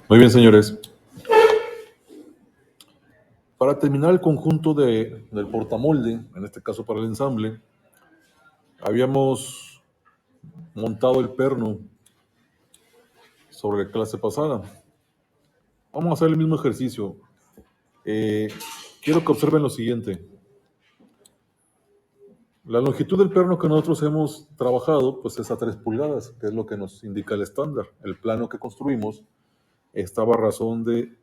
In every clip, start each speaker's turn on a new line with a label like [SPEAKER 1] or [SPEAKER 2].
[SPEAKER 1] Muy bien, señores. Para terminar el conjunto del portamolde, en este caso para el ensamble, habíamos montado el perno sobre la clase pasada. Vamos a hacer el mismo ejercicio. Quiero que observen lo siguiente. La longitud del perno que nosotros hemos trabajado pues es a 3 pulgadas, que es lo que nos indica el estándar. El plano que construimos estaba a razón de,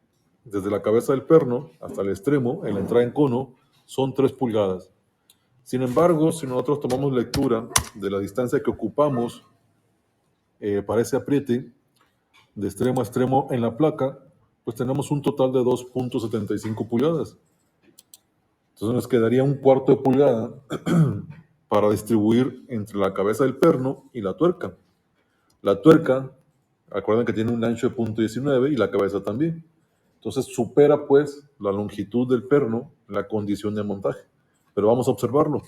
[SPEAKER 1] desde la cabeza del perno hasta el extremo, en la entrada en cono, son 3 pulgadas. Sin embargo, si nosotros tomamos lectura de la distancia que ocupamos para ese apriete de extremo a extremo en la placa, pues tenemos un total de 2.75 pulgadas. Entonces nos quedaría un cuarto de pulgada para distribuir entre la cabeza del perno y la tuerca. La tuerca, recuerden que tiene un ancho de 0.19 y la cabeza también. Entonces supera pues la longitud del perno la condición de montaje. Pero vamos a observarlo.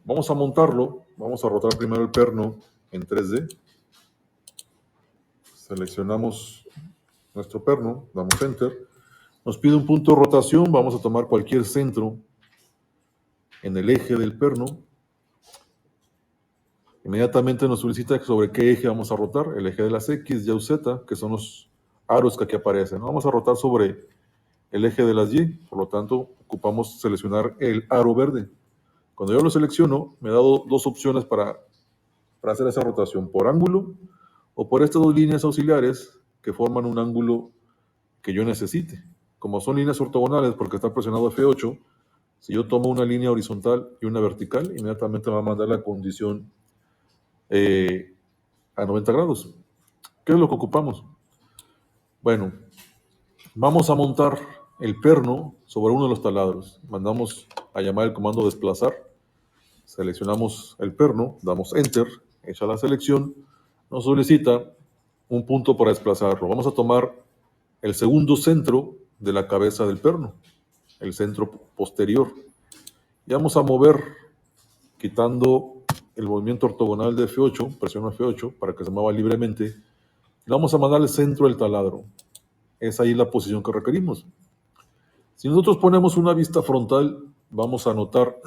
[SPEAKER 1] Vamos a montarlo, vamos a rotar primero el perno en 3D. Seleccionamos nuestro perno, damos Enter. Nos pide un punto de rotación, vamos a tomar cualquier centro en el eje del perno. Inmediatamente nos solicita sobre qué eje vamos a rotar, el eje de las X, Y o Z, que son los aros que aquí aparecen. Vamos a rotar sobre el eje de las Y, por lo tanto ocupamos seleccionar el aro verde. Cuando yo lo selecciono, me ha dado dos opciones para hacer esa rotación, por ángulo o por estas dos líneas auxiliares que forman un ángulo que yo necesite. Como son líneas ortogonales porque está presionado F8, si yo tomo una línea horizontal y una vertical, inmediatamente me va a mandar la condición a 90 grados. ¿Qué es lo que ocupamos? Bueno, vamos a montar el perno sobre uno de los taladros. Mandamos a llamar el comando desplazar. Seleccionamos el perno, damos Enter, hecha la selección, nos solicita un punto para desplazarlo. Vamos a tomar el segundo centro de la cabeza del perno, el centro posterior. Y vamos a mover, quitando el movimiento ortogonal de F8, presiono F8 para que se mueva libremente. Le vamos a mandar al centro del taladro. Es ahí la posición que requerimos. Si nosotros ponemos una vista frontal, vamos a notar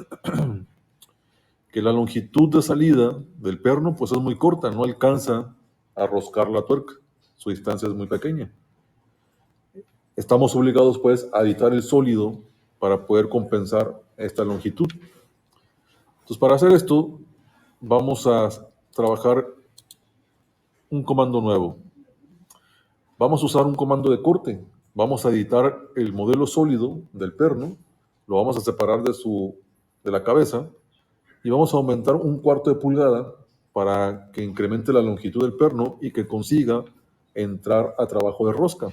[SPEAKER 1] que la longitud de salida del perno pues es muy corta, no alcanza a roscar la tuerca, su distancia es muy pequeña. Estamos obligados pues a editar el sólido para poder compensar esta longitud. Entonces para hacer esto vamos a trabajar un comando nuevo. Vamos a usar un comando de corte. Vamos a editar el modelo sólido del perno, lo vamos a separar de la cabeza y vamos a aumentar un cuarto de pulgada para que incremente la longitud del perno y que consiga entrar a trabajo de rosca.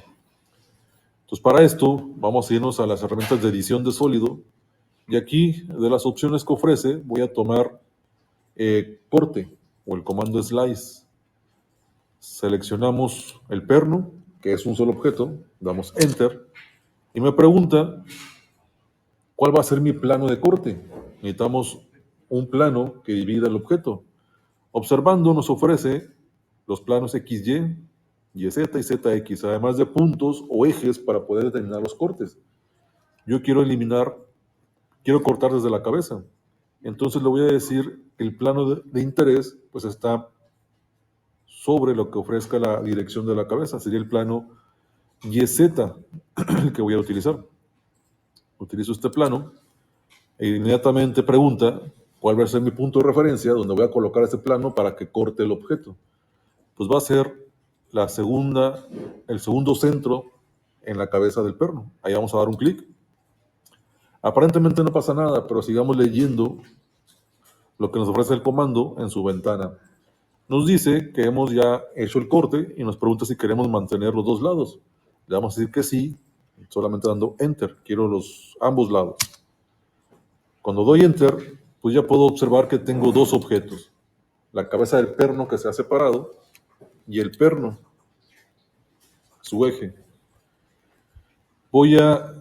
[SPEAKER 1] Entonces para esto vamos a irnos a las herramientas de edición de sólido y aquí de las opciones que ofrece voy a tomar corte o el comando slice. Seleccionamos el perno, que es un solo objeto, damos Enter y me pregunta cuál va a ser mi plano de corte. Necesitamos un plano que divida el objeto. Observando nos ofrece los planos XY, YZ y ZX, además de puntos o ejes para poder determinar los cortes. Yo quiero cortar desde la cabeza. Entonces le voy a decir que el plano de interés pues está sobre lo que ofrezca la dirección de la cabeza. Sería el plano YZ el que voy a utilizar. Utilizo este plano e inmediatamente pregunta cuál va a ser mi punto de referencia donde voy a colocar este plano para que corte el objeto. Pues va a ser el segundo centro en la cabeza del perno. Ahí vamos a dar un clic. Aparentemente no pasa nada, pero sigamos leyendo lo que nos ofrece el comando en su ventana. Nos dice que hemos ya hecho el corte y nos pregunta si queremos mantener los dos lados. Le vamos a decir que sí, solamente dando Enter. Quiero ambos lados. Cuando doy Enter, pues ya puedo observar que tengo dos objetos. La cabeza del perno que se ha separado y el perno, su eje. Voy a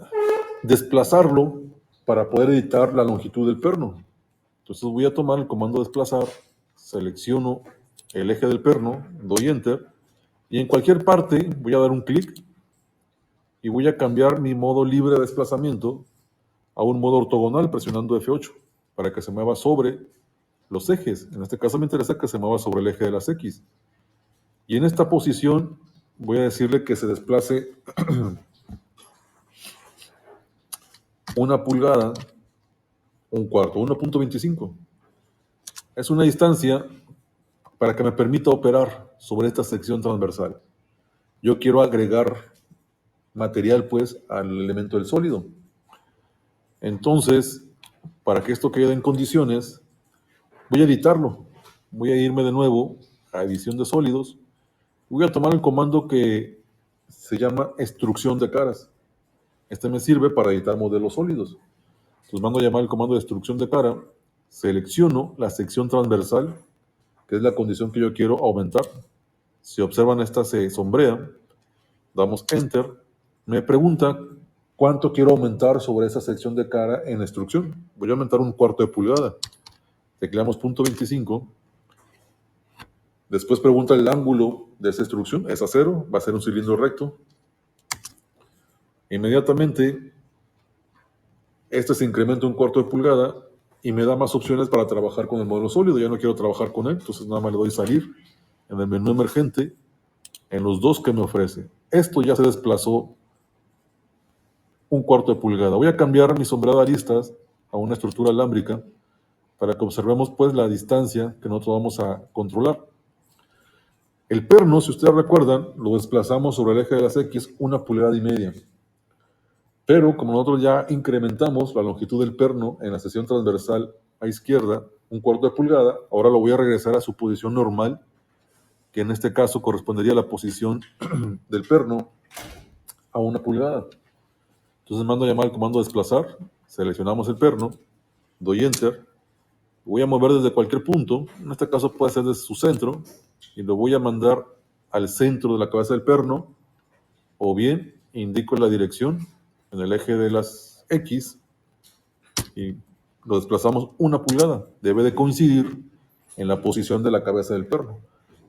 [SPEAKER 1] desplazarlo para poder editar la longitud del perno. Entonces voy a tomar el comando desplazar, selecciono el eje del perno, doy Enter Y en cualquier parte voy a dar un clic y voy a cambiar mi modo libre de desplazamiento a un modo ortogonal presionando F8 para que se mueva sobre los ejes. En este caso me interesa que se mueva sobre el eje de las X. Y en esta posición voy a decirle que se desplace 1,25 pulgadas, 1.25. Es una distancia para que me permita operar sobre esta sección transversal. Yo quiero agregar material pues al elemento del sólido. Entonces, para que esto quede en condiciones, voy a editarlo. Voy a irme de nuevo a edición de sólidos. Voy a tomar el comando que se llama extrusión de caras. Este me sirve para editar modelos sólidos. Entonces mando a llamar el comando de extrusión de cara, selecciono la sección transversal, que es la condición que yo quiero aumentar. Si observan, esta se sombrea, damos Enter, me pregunta cuánto quiero aumentar sobre esa sección de cara en la extrusión. Voy a aumentar 1/4 de pulgada. Tecleamos .25. Después pregunta el ángulo de esa extrusión, es a 0, va a ser un cilindro recto. Inmediatamente, este se incrementa 1/4 de pulgada y me da más opciones para trabajar con el modelo sólido. Ya no quiero trabajar con él, entonces nada más le doy salir en el menú emergente en los dos que me ofrece. Esto ya se desplazó 1/4 de pulgada. Voy a cambiar mi sombreado de aristas a una estructura alámbrica para que observemos pues la distancia que nosotros vamos a controlar. El perno, si ustedes recuerdan, lo desplazamos sobre el eje de las X 1,5 pulgadas. Pero como nosotros ya incrementamos la longitud del perno en la sección transversal a izquierda, 1/4 de pulgada, ahora lo voy a regresar a su posición normal, que en este caso correspondería a la posición del perno a 1 pulgada. Entonces mando a llamar el comando desplazar, seleccionamos el perno, doy Enter, voy a mover desde cualquier punto, en este caso puede ser desde su centro, y lo voy a mandar al centro de la cabeza del perno, o bien indico la dirección en el eje de las X y lo desplazamos 1 pulgada. Debe de coincidir en la posición de la cabeza del perno.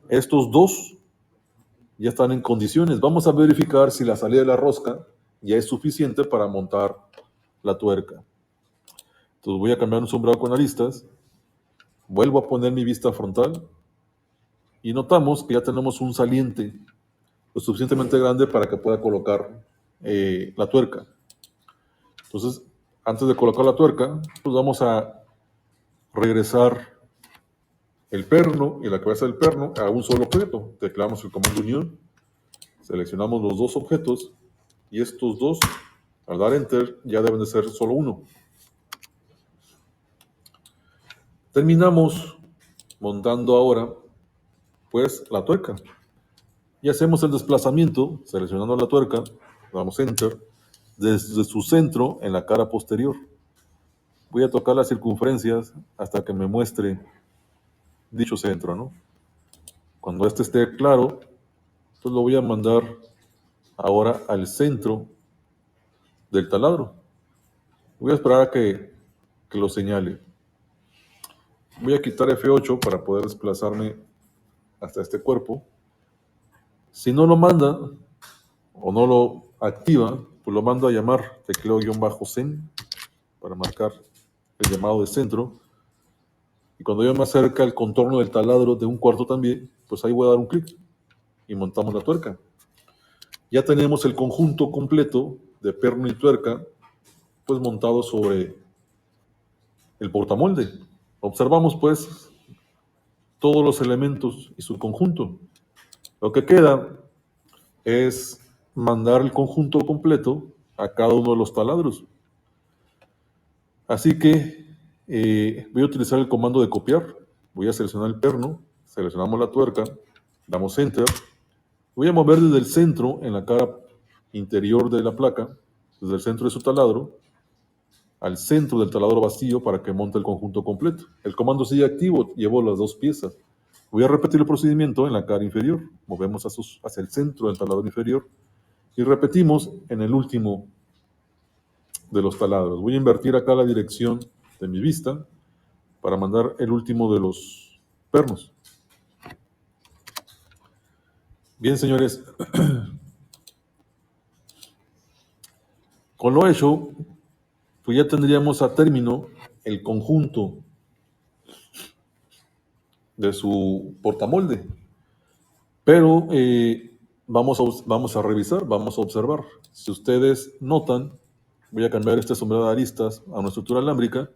[SPEAKER 1] Estos dos ya están en condiciones. Vamos a verificar si la salida de la rosca ya es suficiente para montar la tuerca. Entonces voy a cambiar un sombreado con aristas, vuelvo a poner mi vista frontal y notamos que ya tenemos un saliente lo suficientemente grande para que pueda colocar la tuerca. Entonces, antes de colocar la tuerca, pues vamos a regresar el perno y la cabeza del perno a un solo objeto. Tecleamos el comando unión, seleccionamos los dos objetos y estos dos, al dar Enter, ya deben de ser solo uno. Terminamos montando ahora pues la tuerca y hacemos el desplazamiento seleccionando la tuerca, damos Enter, desde su centro en la cara posterior. Voy a tocar las circunferencias hasta que me muestre dicho centro, ¿no? Cuando este esté claro, pues lo voy a mandar ahora al centro del taladro. Voy a esperar a que lo señale. Voy a quitar F8 para poder desplazarme hasta este cuerpo. Si no lo manda o no lo activa, pues lo mando a llamar, tecleo _zen para marcar el llamado de centro. Y cuando yo me acerque al contorno del taladro de 1/4 también, pues ahí voy a dar un clic y montamos la tuerca. Ya tenemos el conjunto completo de perno y tuerca pues montado sobre el portamolde. Observamos pues todos los elementos y su conjunto. Lo que queda es mandar el conjunto completo a cada uno de los taladros. Así que voy a utilizar el comando de copiar. Voy a seleccionar el perno, seleccionamos la tuerca, damos Enter. Voy a mover desde el centro en la cara interior de la placa, desde el centro de su taladro, al centro del taladro vacío para que monte el conjunto completo. El comando sigue activo, llevo las dos piezas. Voy a repetir el procedimiento en la cara inferior. Movemos hacia el centro del taladro inferior y repetimos en el último de los taladros. Voy a invertir acá la dirección de mi vista para mandar el último de los pernos. Bien, señores, con lo hecho, pues ya tendríamos a término el conjunto de su portamolde. Pero vamos a revisar, vamos a observar. Si ustedes notan, voy a cambiar este sombrero de aristas a una estructura alámbrica,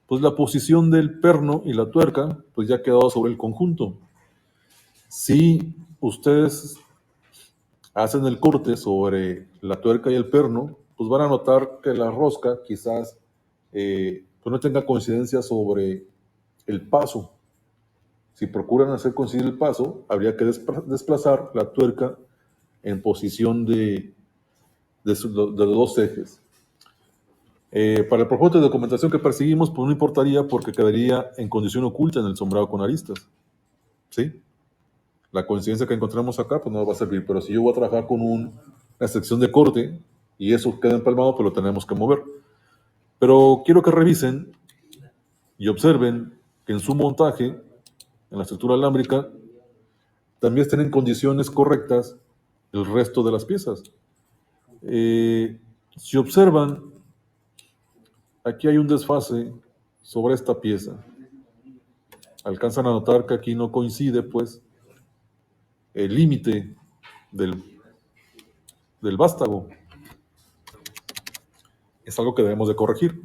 [SPEAKER 1] pues la posición del perno y la tuerca pues ya ha quedado sobre el conjunto. Si ustedes hacen el corte sobre la tuerca y el perno, pues van a notar que la rosca quizás pues no tenga coincidencia sobre el paso. Si procuran hacer coincidir el paso, habría que desplazar la tuerca en posición de los dos ejes. Para el propósito de documentación que perseguimos, pues no importaría porque quedaría en condición oculta en el sombreado con aristas. ¿Sí? La coincidencia que encontramos acá, pues no va a servir. Pero si yo voy a trabajar con una sección de corte y eso queda empalmado, pues lo tenemos que mover. Pero quiero que revisen y observen que en su montaje, en la estructura alámbrica, también estén en condiciones correctas el resto de las piezas. Si observan, aquí hay un desfase sobre esta pieza. Alcanzan a notar que aquí no coincide, pues, el límite del vástago. Es algo que debemos de corregir.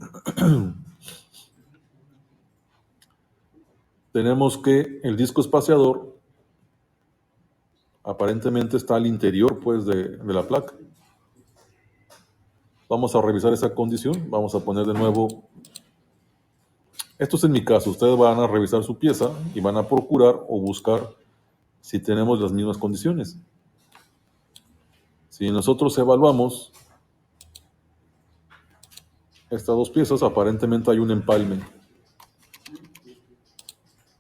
[SPEAKER 1] Tenemos que el disco espaciador aparentemente está al interior, pues, de la placa. Vamos a revisar esa condición. Vamos a poner de nuevo. Esto es en mi caso. Ustedes van a revisar su pieza y van a procurar o buscar si tenemos las mismas condiciones. Si nosotros evaluamos estas dos piezas, aparentemente hay un empalme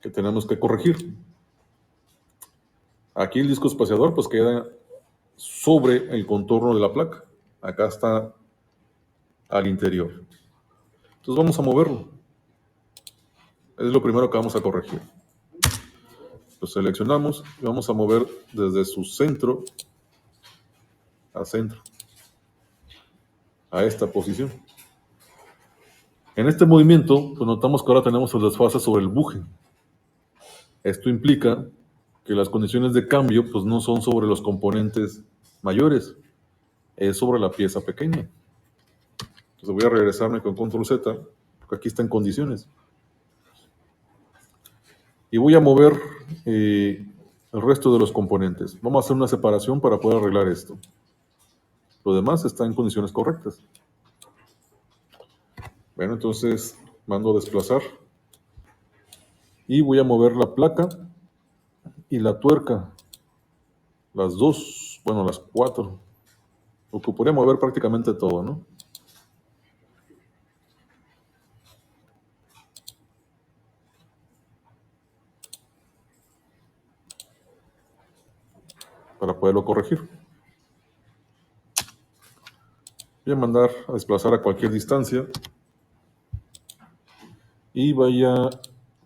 [SPEAKER 1] que tenemos que corregir. Aquí el disco espaciador pues queda sobre el contorno de la placa. Acá está al interior. Entonces vamos a moverlo. Es lo primero que vamos a corregir. Lo seleccionamos y vamos a mover desde su centro a centro, a esta posición. En este movimiento, pues notamos que ahora tenemos el desfase sobre el buje. Esto implica que las condiciones de cambio pues no son sobre los componentes mayores, es sobre la pieza pequeña. Entonces voy a regresarme con Control Z, porque aquí está en condiciones. Y voy a mover el resto de los componentes. Vamos a hacer una separación para poder arreglar esto. Lo demás está en condiciones correctas. Bueno, entonces mando a desplazar. Y voy a mover la placa y la tuerca. Las dos, bueno, las cuatro. Ocuparía mover prácticamente todo, ¿no? Para poderlo corregir. Voy a mandar a desplazar a cualquier distancia. Y voy a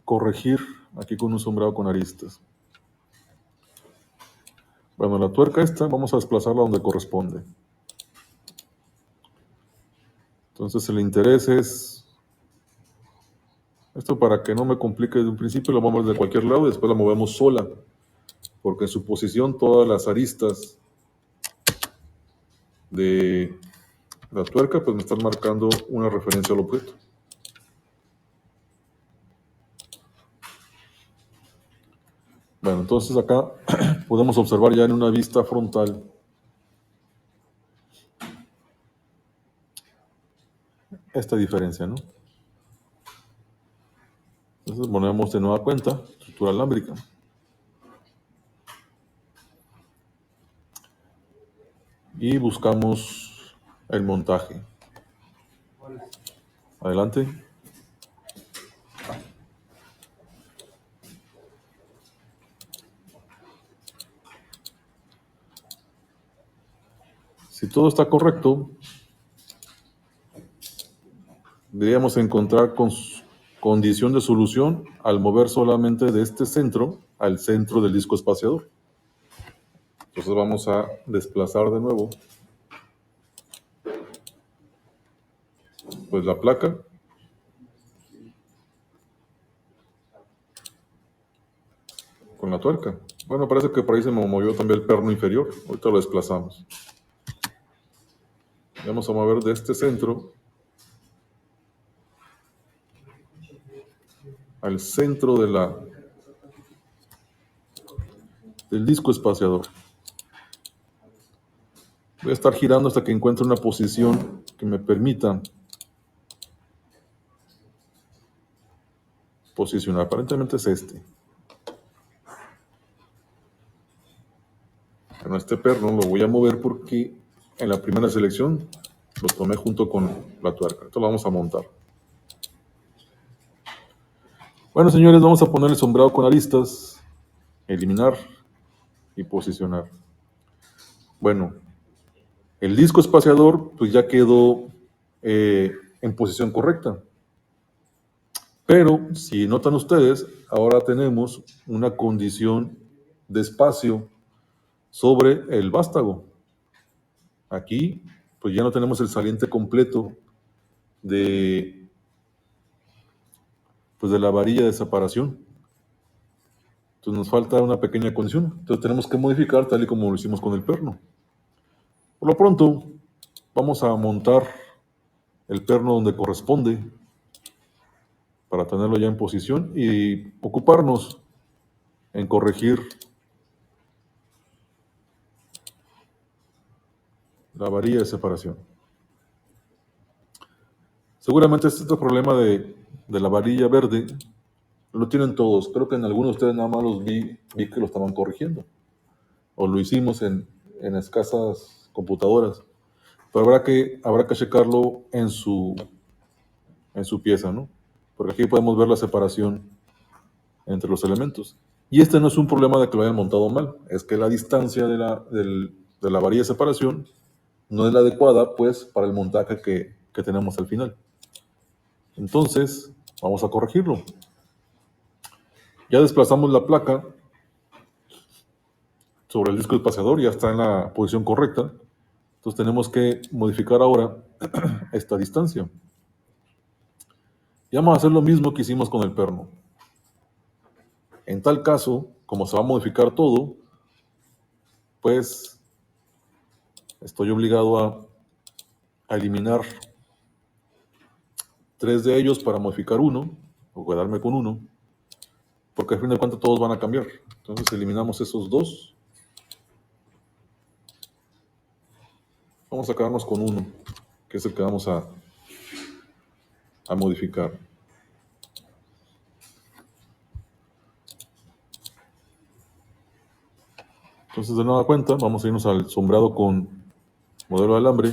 [SPEAKER 1] corregir aquí con un sombreado con aristas. Bueno, la tuerca esta vamos a desplazarla donde corresponde. Entonces el interés es, esto para que no me complique desde un principio, lo vamos de cualquier lado y después la movemos sola, porque en su posición todas las aristas de la tuerca pues me están marcando una referencia al objeto. Bueno, entonces acá podemos observar ya en una vista frontal esta diferencia, ¿no? Entonces ponemos de nueva cuenta estructura alámbrica. Y buscamos el montaje. Adelante. Si todo está correcto, deberíamos encontrar condición de solución al mover solamente de este centro al centro del disco espaciador. Entonces vamos a desplazar de nuevo pues la placa con la tuerca. Bueno, parece que por ahí se me movió también el perno inferior. Ahorita lo desplazamos. Vamos a mover de este centro al centro del disco espaciador. Voy a estar girando hasta que encuentre una posición que me permita posicionar. Aparentemente es este. Bueno, este perno lo voy a mover porque en la primera selección lo tomé junto con la tuerca. Esto lo vamos a montar. Bueno, señores, vamos a poner el sombreado con aristas, eliminar y posicionar. Bueno, el disco espaciador pues ya quedó en posición correcta. Pero si notan ustedes, ahora tenemos una condición de espacio sobre el vástago. Aquí pues ya no tenemos el saliente completo de, pues, de la varilla de separación. Entonces nos falta una pequeña condición. Entonces tenemos que modificar tal y como lo hicimos con el perno. Por lo pronto vamos a montar el perno donde corresponde para tenerlo ya en posición y ocuparnos en corregir la varilla de separación. Seguramente este problema de la varilla verde lo tienen todos. Creo que en algunos de ustedes nada más los vi que lo estaban corrigiendo. O lo hicimos en escasas computadoras. Pero habrá que checarlo en su pieza, ¿no? Porque aquí podemos ver la separación entre los elementos. Y este no es un problema de que lo hayan montado mal, es que la distancia de la varilla de separación no es la adecuada, pues, para el montaje que tenemos al final. Entonces, vamos a corregirlo. Ya desplazamos la placa sobre el disco espaciador, ya está en la posición correcta. Entonces tenemos que modificar ahora esta distancia. Y vamos a hacer lo mismo que hicimos con el perno. En tal caso, como se va a modificar todo, pues estoy obligado a eliminar 3 de ellos para modificar uno, o quedarme con uno, porque al fin de cuentas todos van a cambiar. Entonces eliminamos esos 2. Vamos a quedarnos con uno, que es el que vamos a modificar. Entonces, de nueva cuenta, vamos a irnos al sombreado con modelo de alambre.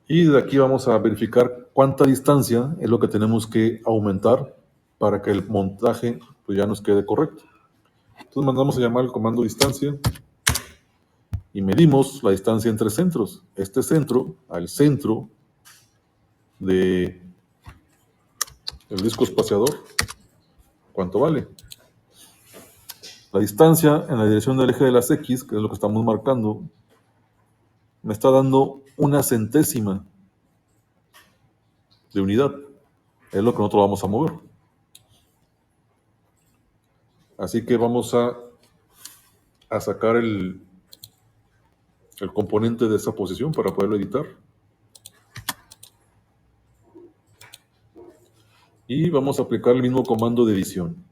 [SPEAKER 1] Y de aquí vamos a verificar cuánta distancia es lo que tenemos que aumentar para que el montaje pues, ya nos quede correcto. Entonces mandamos a llamar el comando distancia y medimos la distancia entre centros. Este centro al centro del disco espaciador, ¿cuánto vale? La distancia en la dirección del eje de las X, que es lo que estamos marcando, me está dando 1/100ª de unidad. Es lo que nosotros vamos a mover. Así que vamos a sacar el componente de esa posición para poderlo editar. Y vamos a aplicar el mismo comando de edición.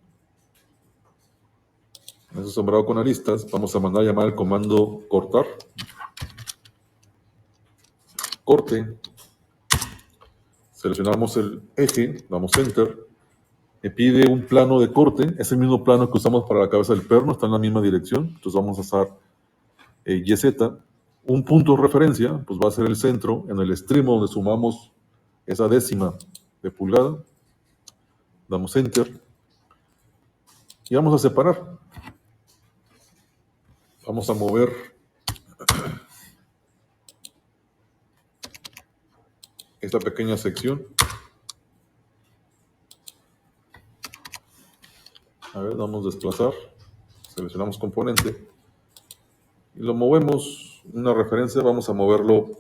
[SPEAKER 1] En ese sombreado con aristas vamos a mandar a llamar el comando cortar. Corte. Seleccionamos el eje, damos enter. Me pide un plano de corte, es el mismo plano que usamos para la cabeza del perno, está en la misma dirección. Entonces vamos a usar YZ. Un punto de referencia, pues va a ser el centro, en el extremo donde sumamos esa décima de pulgada. Damos enter. Y vamos a separar. Vamos a mover esta pequeña sección. A ver, damos desplazar. Seleccionamos componente. y lo movemos, una referencia, vamos a moverlo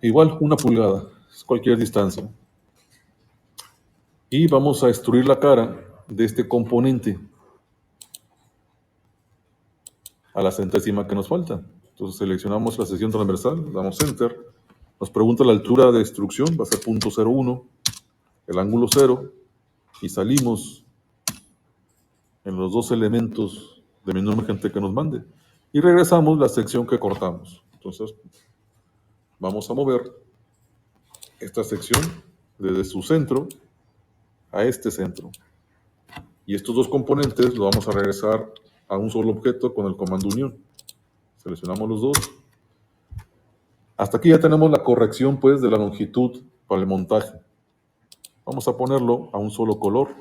[SPEAKER 1] igual, 1 pulgada, es cualquier distancia. Y vamos a extruir la cara de este componente a la centésima que nos falta. Entonces seleccionamos la sección transversal, damos Enter, nos pregunta la altura de extrusión, va a ser 0.01, el ángulo 0, y salimos en los 2 elementos de menú emergente que nos mande. Y regresamos la sección que cortamos. Entonces vamos a mover esta sección desde su centro a este centro. Y estos 2 componentes lo vamos a regresar a un solo objeto con el comando unión. Seleccionamos los 2. Hasta aquí ya tenemos la corrección pues de la longitud para el montaje. Vamos a ponerlo a un solo color.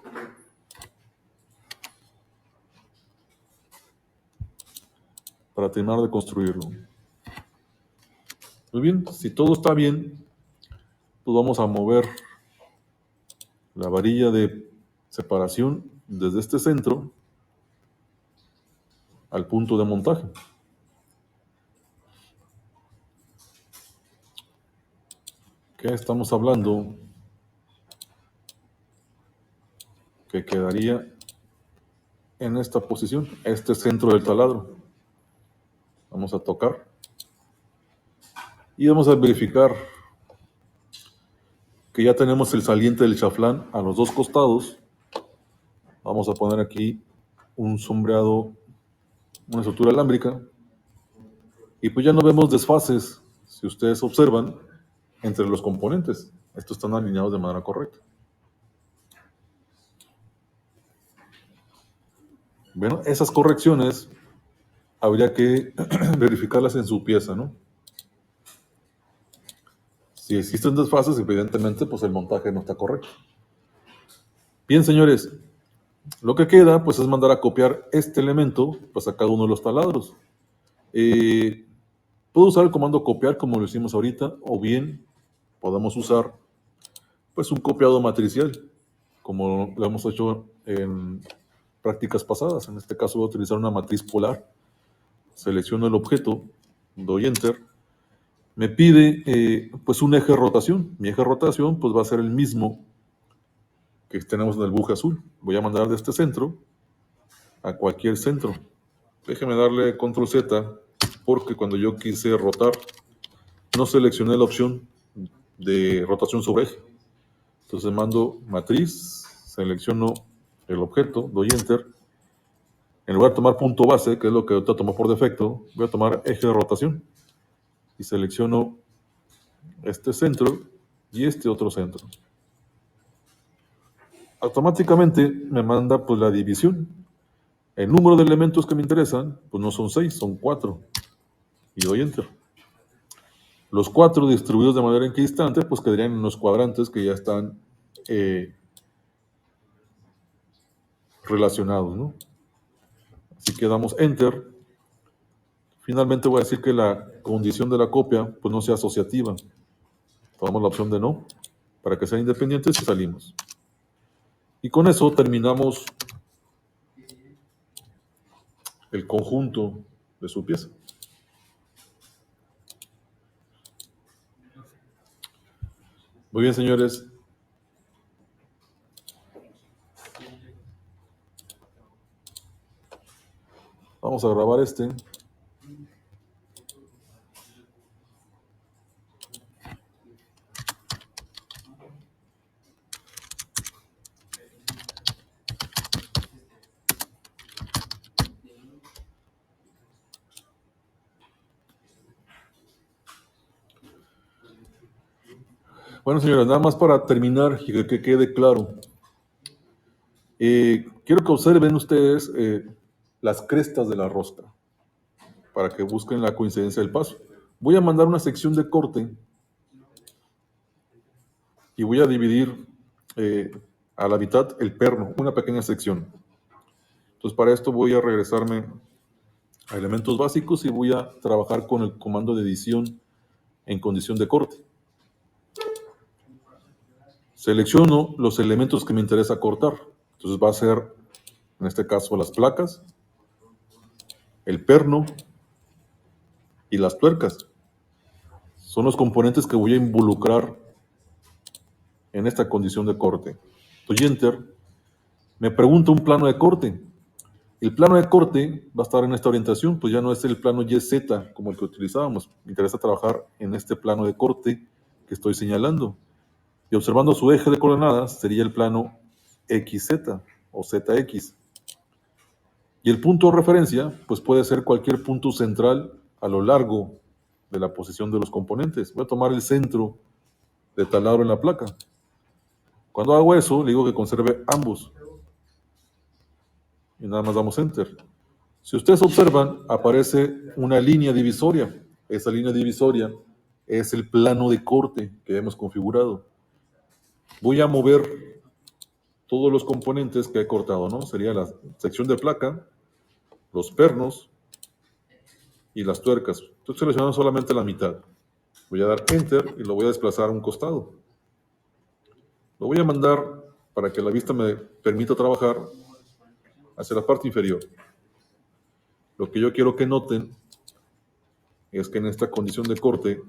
[SPEAKER 1] Para terminar de construirlo. Muy bien, si todo está bien, pues vamos a mover la varilla de separación desde este centro al punto de montaje. ¿Qué estamos hablando? Que quedaría en esta posición, este centro del taladro. Vamos a tocar y vamos a verificar que ya tenemos el saliente del chaflán a los 2 costados. Vamos a poner aquí un sombreado, una estructura alámbrica, y pues ya no vemos desfases, si ustedes observan, entre los componentes. Estos están alineados de manera correcta. Bueno, esas correcciones habría que verificarlas en su pieza, ¿no? Si existen desfases, evidentemente, pues el montaje no está correcto. Bien, señores, lo que queda, pues, es mandar a copiar este elemento, pues, a cada uno de los taladros. Puedo usar el comando copiar, como lo hicimos ahorita, o bien podemos usar, pues, un copiado matricial, como lo hemos hecho en prácticas pasadas. En este caso voy a utilizar una matriz polar. Selecciono el objeto, doy Enter. Me pide pues un eje de rotación. Mi eje de rotación pues va a ser el mismo que tenemos en el buje azul. Voy a mandar de este centro a cualquier centro. Déjeme darle control Z porque cuando yo quise rotar no seleccioné la opción de rotación sobre eje. Entonces mando matriz, selecciono el objeto, doy Enter. En lugar de tomar punto base, que es lo que ahorita tomó por defecto, voy a tomar eje de rotación y selecciono este centro y este otro centro. Automáticamente me manda pues la división. El número de elementos que me interesan pues no son 6, son 4 y doy Enter. Los 4 distribuidos de manera equidistante pues quedarían en los cuadrantes que ya están relacionados, ¿no? Así que damos Enter. Finalmente voy a decir que la condición de la copia pues no sea asociativa. Tomamos la opción de no para que sean independientes y salimos. Y con eso terminamos el conjunto de su pieza. Muy bien, señores. Vamos a grabar este. Bueno, señores, nada más para terminar y que quede claro. Quiero que observen ustedes las crestas de la rosca para que busquen la coincidencia del paso. Voy a mandar una sección de corte y voy a dividir a la mitad el perno, una pequeña sección. Entonces, para esto voy a regresarme a elementos básicos y voy a trabajar con el comando de edición en condición de corte. Selecciono los elementos que me interesa cortar. Entonces va a ser, en este caso, las placas. el perno y las tuercas. Son los componentes que voy a involucrar en esta condición de corte. Doy Enter, me pregunta un plano de corte. El plano de corte va a estar en esta orientación, pues ya no es el plano YZ como el que utilizábamos. Me interesa trabajar en este plano de corte que estoy señalando. Y observando su eje de coordenadas sería el plano XZ o ZX. Y el punto de referencia, pues puede ser cualquier punto central a lo largo de la posición de los componentes. Voy a tomar el centro de taladro en la placa. Cuando hago eso, le digo que conserve ambos. Y nada más damos Enter. Si ustedes observan, aparece una línea divisoria. Esa línea divisoria es el plano de corte que hemos configurado. Voy a mover todos los componentes que he cortado, ¿no? Sería la sección de placa, los pernos y las tuercas. Estoy seleccionando solamente la mitad. Voy a dar Enter y lo voy a desplazar a un costado. Lo voy a mandar para que la vista me permita trabajar hacia la parte inferior. Lo que yo quiero que noten es que en esta condición de corte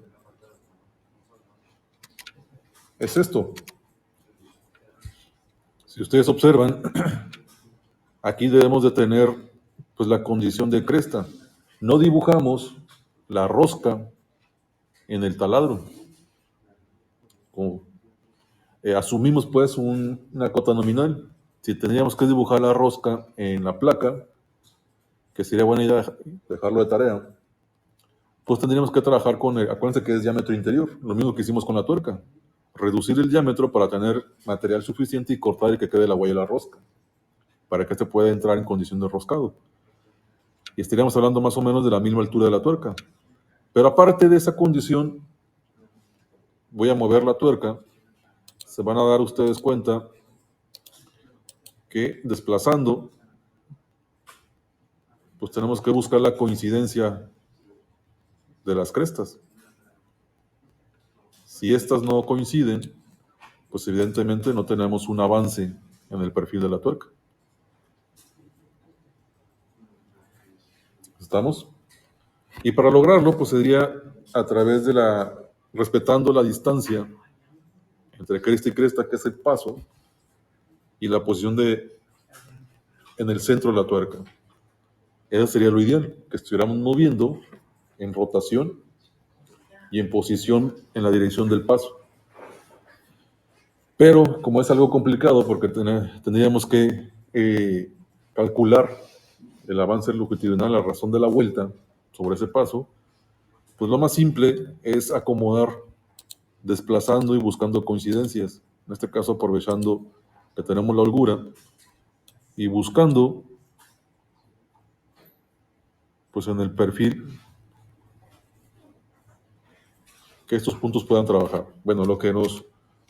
[SPEAKER 1] es esto. Si ustedes observan, aquí debemos de tener pues la condición de cresta. No dibujamos la rosca en el taladro. Asumimos pues una cota nominal. Si tendríamos que dibujar la rosca en la placa, que sería buena idea dejarlo de tarea, pues tendríamos que trabajar con acuérdense que es diámetro interior, lo mismo que hicimos con la tuerca. Reducir el diámetro para tener material suficiente y cortar y que quede la huella de la rosca, para que este pueda entrar en condición de roscado. Y estaríamos hablando más o menos de la misma altura de la tuerca. Pero aparte de esa condición, voy a mover la tuerca. Se van a dar ustedes cuenta que desplazando, pues tenemos que buscar la coincidencia de las crestas. Si estas no coinciden, pues evidentemente no tenemos un avance en el perfil de la tuerca. ¿Estamos? Y para lograrlo, pues sería a través de respetando la distancia entre cresta y cresta, que es el paso, y la posición en el centro de la tuerca. Eso sería lo ideal, que estuviéramos moviendo en rotación y en posición en la dirección del paso. Pero como es algo complicado, porque tendríamos que calcular el avance longitudinal, la razón de la vuelta sobre ese paso, pues lo más simple es acomodar desplazando y buscando coincidencias. En este caso aprovechando que tenemos la holgura y buscando pues en el perfil que estos puntos puedan trabajar. Bueno,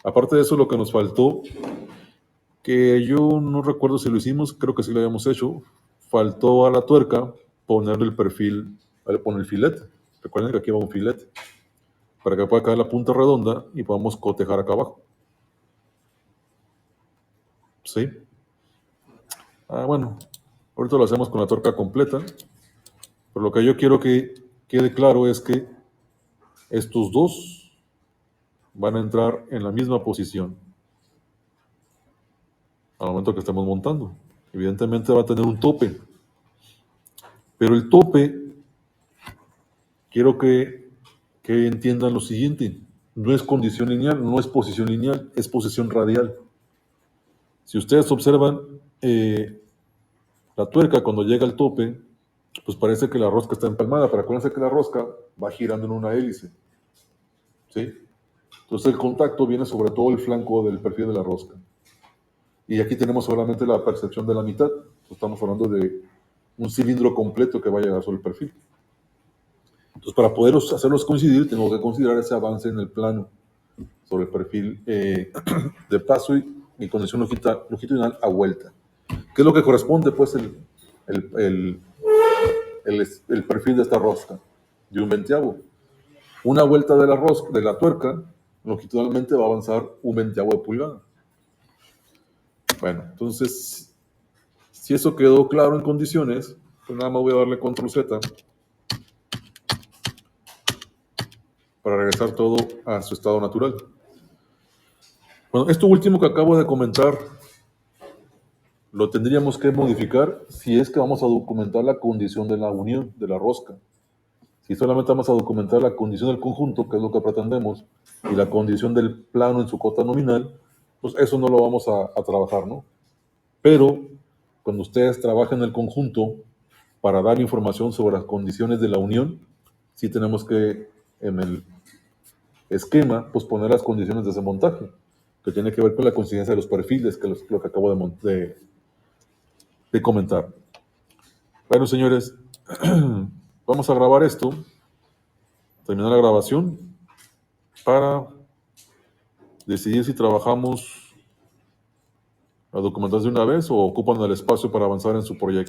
[SPEAKER 1] aparte de eso, lo que nos faltó, que yo no recuerdo si lo hicimos, creo que sí lo habíamos hecho, faltó a la tuerca ponerle el perfil, poner el filete. Recuerden que aquí va un filete, para que pueda caer la punta redonda y podamos cotejar acá abajo. ¿Sí? Bueno, ahorita lo hacemos con la tuerca completa, pero lo que yo quiero que quede claro es que estos dos van a entrar en la misma posición al momento que estemos montando. Evidentemente va a tener un tope, pero el tope, quiero que entiendan lo siguiente, no es condición lineal, no es posición lineal, es posición radial. Si ustedes observan la tuerca cuando llega al tope, pues parece que la rosca está empalmada, pero acuérdense que la rosca va girando en una hélice. ¿Sí? Entonces el contacto viene sobre todo el flanco del perfil de la rosca. Y aquí tenemos solamente la percepción de la mitad. Estamos hablando de un cilindro completo que va a llegar sobre el perfil. Entonces, para poder hacerlos coincidir, tengo que considerar ese avance en el plano sobre el perfil de paso y condición longitudinal a vuelta. ¿Qué es lo que corresponde? Pues el perfil de esta rosca, de un 20avo. Una vuelta de la tuerca, longitudinalmente va a avanzar un 20avo de pulgada. Bueno, entonces, si eso quedó claro en condiciones, Pues nada más voy a darle control Z para regresar todo a su estado natural. Bueno, esto último que acabo de comentar lo tendríamos que modificar si es que vamos a documentar la condición de la unión, de la rosca. Si solamente vamos a documentar la condición del conjunto, que es lo que pretendemos, y la condición del plano en su cota nominal, pues eso no lo vamos a trabajar, ¿no? Pero cuando ustedes trabajen el conjunto para dar información sobre las condiciones de la unión, sí tenemos que en el esquema pues poner las condiciones de ese montaje, que tiene que ver con la coincidencia de los perfiles, que es lo que acabo de comentar. Bueno, señores, vamos a grabar esto, terminar la grabación para decidir si trabajamos la documentación de una vez o ocupan el espacio para avanzar en su proyecto.